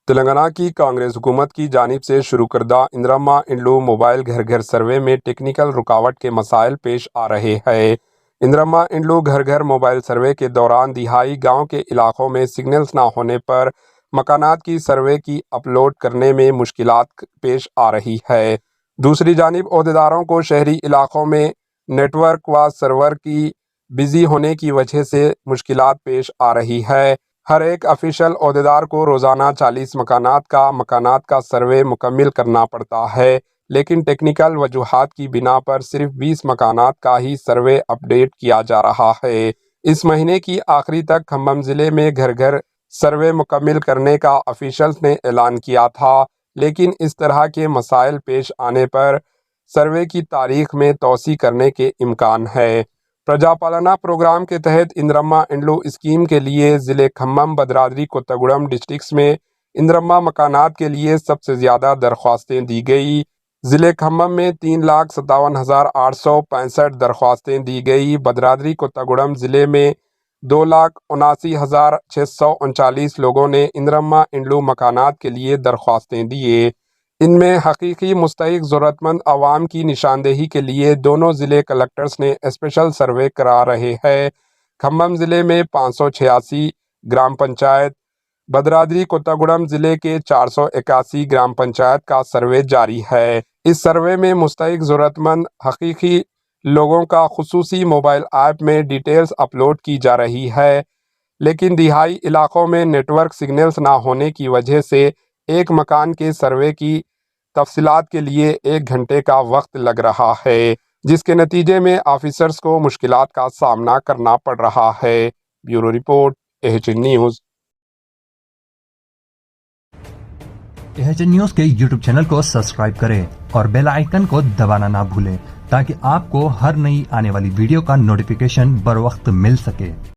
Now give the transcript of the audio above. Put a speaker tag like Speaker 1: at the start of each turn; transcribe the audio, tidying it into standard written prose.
Speaker 1: تلنگانہ کی کانگریس حکومت کی جانب سے شروع کردہ اندرما انڈلو موبائل گھر گھر سروے میں ٹیکنیکل رکاوٹ کے مسائل پیش آ رہے ہیں۔ اندرما انڈلو گھر گھر موبائل سروے کے دوران دہائی گاؤں کے علاقوں میں سگنلز نہ ہونے پر مکانات کی سروے کی اپلوڈ کرنے میں مشکلات پیش آ رہی ہے۔ دوسری جانب عہدیداروں کو شہری علاقوں میں نیٹ ورک و سرور کی بزی ہونے کی وجہ سے مشکلات پیش آ رہی ہے۔ ہر ایک آفیشل عہدیدار کو روزانہ 40 مکانات کا سروے مکمل کرنا پڑتا ہے، لیکن ٹیکنیکل وجوہات کی بنا پر صرف 20 مکانات کا ہی سروے اپ ڈیٹ کیا جا رہا ہے۔ اس مہینے کی آخری تک کھمم ضلع میں گھر گھر سروے مکمل کرنے کا آفیشلز نے اعلان کیا تھا، لیکن اس طرح کے مسائل پیش آنے پر سروے کی تاریخ میں توسیع کرنے کے امکان ہے۔ پرجا پالنا پروگرام کے تحت اندرما انڈلو اسکیم کے لیے ضلع کھمم، بھدرادری، کوتگوڑم ڈسٹرکٹس میں اندرما مکانات کے لیے سب سے زیادہ درخواستیں دی گئی۔ ضلع کھمم میں 3,57,865 درخواستیں دی گئی۔ بھدرادری کوتگوڑم ضلع میں 2,79,639 لوگوں نے اندرما انڈلو مکانات کے لیے درخواستیں دیے۔ ان میں حقیقی مستحق ضرورت مند عوام کی نشاندہی کے لیے دونوں ضلع کلکٹرز نے اسپیشل سروے کرا رہے ہیں۔ کھمم ضلع میں 586 گرام پنچایت، بھدرادری کوتگوڑم ضلع کے 481 گرام پنچایت کا سروے جاری ہے۔ اس سروے میں مستحق ضرورت مند حقیقی لوگوں کا خصوصی موبائل ایپ میں ڈیٹیلز اپلوڈ کی جا رہی ہے، لیکن دیہی علاقوں میں نیٹ ورک سگنلز نہ ہونے کی وجہ سے ایک مکان کے سروے کی تفصیلات کے لیے 1 گھنٹے کا وقت لگ رہا ہے، جس کے نتیجے میں آفیسرز کو مشکلات کا سامنا کرنا پڑ رہا ہے۔ Bureau report, AHN news.
Speaker 2: AHN news کے YouTube چینل کو سبسکرائب کریں اور بیل آئیکن کو دبانا نہ بھولیں تاکہ آپ کو ہر نئی آنے والی ویڈیو کا نوٹیفیکیشن بر وقت مل سکے۔